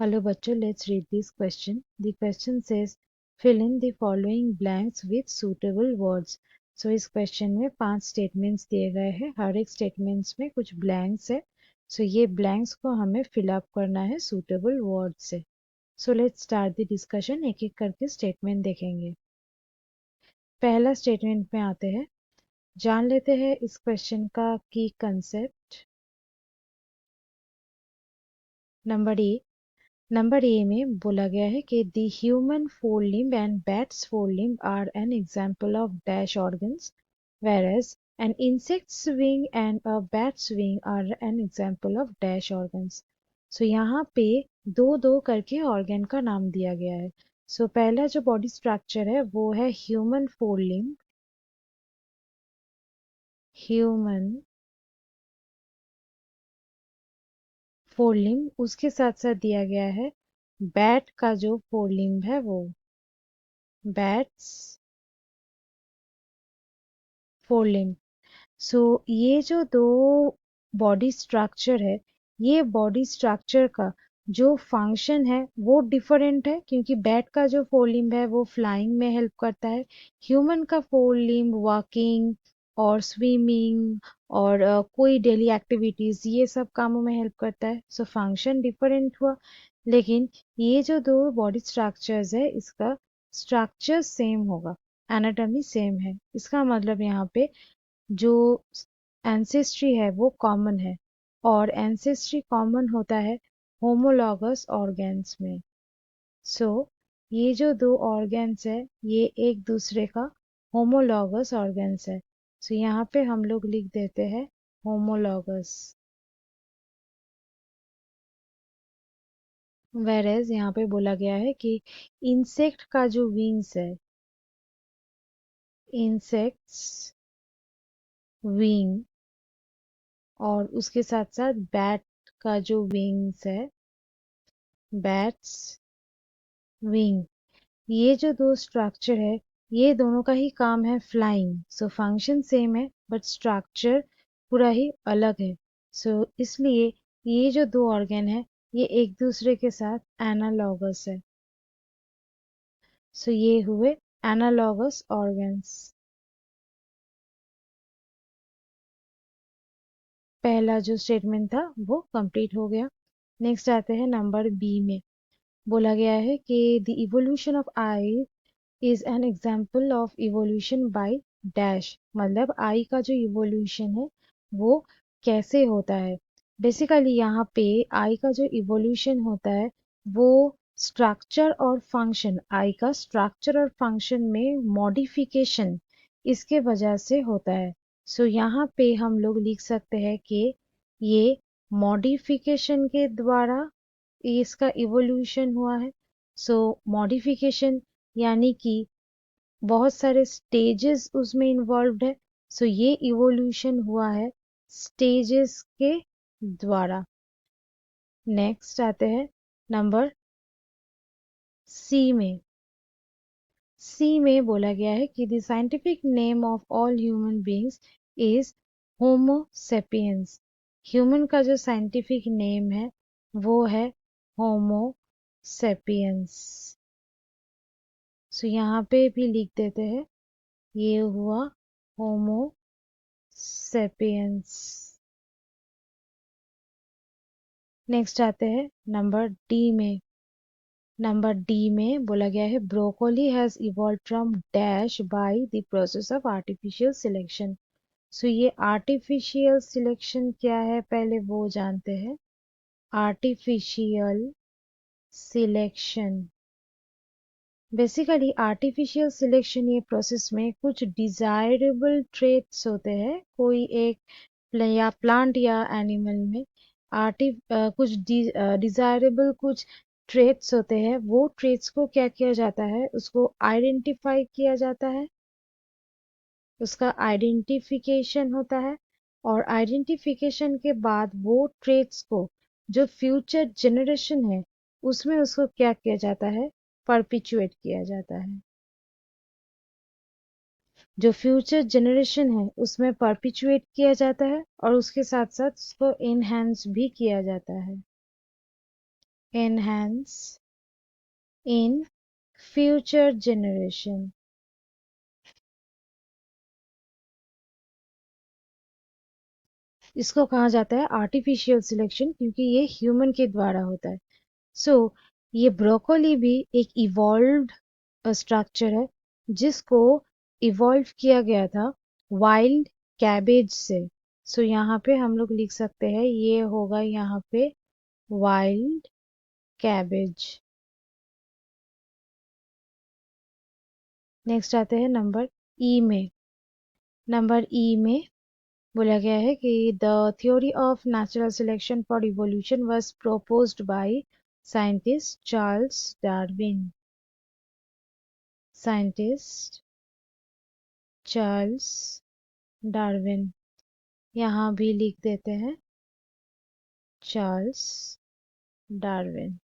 Hello बच्चों, let's read this question. The question says fill in the following blanks with suitable words. So इस question में 5 statements दिए गए हैं. हर एक statements में कुछ blanks है. So ये blanks को हमें fill up करना है suitable words से. So let's start the discussion. एक एक करके statement देखेंगे. पहला statement में आते हैं. जान लेते हैं इस question का key concept. नंबर ए में बोला गया है कि the human forelimb and bats forelimb are an example of dash organs whereas an insect's wing and a bat's wing are an example of dash organs. So यहाँ पे दो दो करके ऑर्गन का नाम दिया गया है. So पहला जो बॉडी स्ट्रक्चर है वो है human four limb. Human four limb उसके साथ साथ दिया गया है बैट का जो फोर लिम्ब है वो बैट्स फोर लिम्ब. सो ये जो दो बॉडी स्ट्रक्चर है ये बॉडी स्ट्रक्चर का जो फंक्शन है वो डिफरेंट है क्योंकि बैट का जो फोर लिम्ब है वो फ्लाइंग में हेल्प करता है. ह्यूमन का फोर लिम्ब वॉकिंग और स्विमिंग और कोई डेली एक्टिविटीज ये सब कामों में हेल्प करता है. सो फंक्शन डिफरेंट हुआ लेकिन ये जो दो बॉडी स्ट्रक्चर्स है इसका स्ट्रक्चर सेम होगा. एनाटॉमी सेम है. इसका मतलब यहाँ पे जो एंसेस्ट्री है वो कॉमन है और एंसेस्ट्री कॉमन होता है होमोलॉगस ऑर्गेन्स में. सो ये जो दो ऑर्गेन्स है ये एक दूसरे का होमोलॉगस ऑर्गेन्स है. सो यहाँ पे हम लोग लिख देते हैं होमोलॉगस. वेरेज यहाँ पे बोला गया है कि इंसेक्ट का जो विंग्स है इंसेक्ट्स विंग और उसके साथ साथ बैट का जो विंग्स है बैट्स विंग ये जो दो स्ट्रक्चर है ये दोनों का ही काम है फ्लाइंग. सो फंक्शन सेम है बट स्ट्रक्चर पूरा ही अलग है. सो इसलिए ये जो दो ऑर्गन है ये एक दूसरे के साथ एनालॉगस है. सो ये हुए एनालॉगस ऑर्गन्स. पहला जो स्टेटमेंट था वो कंप्लीट हो गया. नेक्स्ट आते हैं नंबर बी में. बोला गया है कि the evolution of I is an example of evolution by dash. मतलब आई का जो इवोल्यूशन है वो कैसे होता है. बेसिकली यहाँ पे आई का जो इवोल्यूशन होता है वो स्ट्रक्चर और फंक्शन आई का स्ट्रक्चर और फंक्शन में मॉडिफिकेशन इसके वजह से होता है. सो यहाँ पे हम लोग लिख सकते हैं कि ये मॉडिफिकेशन के द्वारा इसका इवोल्यूशन हुआ है. सो मॉडिफिकेशन यानी कि बहुत सारे स्टेजेस उसमें इन्वॉल्व्ड है. सो ये इवोल्यूशन हुआ है स्टेजेस के द्वारा. नेक्स्ट आते हैं नंबर सी में. सी में बोला गया है कि the scientific name of all human beings is homo sapiens. Human का जो साइंटिफिक नेम है वो है होमो सेपियंस. सो यहाँ पे भी लिख देते हैं ये हुआ होमो सेपियंस. नेक्स्ट आते हैं नंबर डी में. नंबर डी में बोला गया है broccoli has evolve from dash by the process of artificial selection. So ये आर्टिफिशियल सिलेक्शन क्या है पहले वो जानते हैं. Artificial selection basically artificial selection ये प्रोसेस में कुछ डिजायरेबल ट्रेट्स होते हैं कोई एक या प्लांट या एनिमल में कुछ डिजायरेबल कुछ ट्रेट्स होते हैं. वो ट्रेट्स को क्या किया जाता है उसको आइडेंटिफाई किया जाता है. उसका आइडेंटिफिकेशन होता है और आइडेंटिफिकेशन के बाद वो ट्रेट्स को जो फ्यूचर जनरेशन है उसमें उसको क्या किया जाता है परपिचुएट किया जाता है. जो फ्यूचर जनरेशन है उसमें परपिचुएट किया जाता है और उसके साथ साथ उसको इनहेंस भी किया जाता है. enhance in future generation. इसको कहा जाता है आर्टिफिशियल सिलेक्शन क्योंकि ये ह्यूमन के द्वारा होता है. सो ये ब्रोकोली भी एक इवॉल्व्ड स्ट्रक्चर है जिसको इवॉल्व किया गया था वाइल्ड कैबेज से. सो यहाँ पे हम लोग लिख सकते हैं ये होगा यहाँ पे वाइल्ड कैबेज. नेक्स्ट आते हैं नंबर ई में. नंबर ई में बोला गया है कि the theory of natural selection for evolution was proposed by scientist Charles Darwin. Scientist Charles Darwin. यहाँ भी लिख देते हैं Charles Darwin.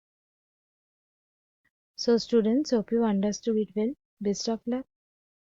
So students, hope you understood it well. Best of luck.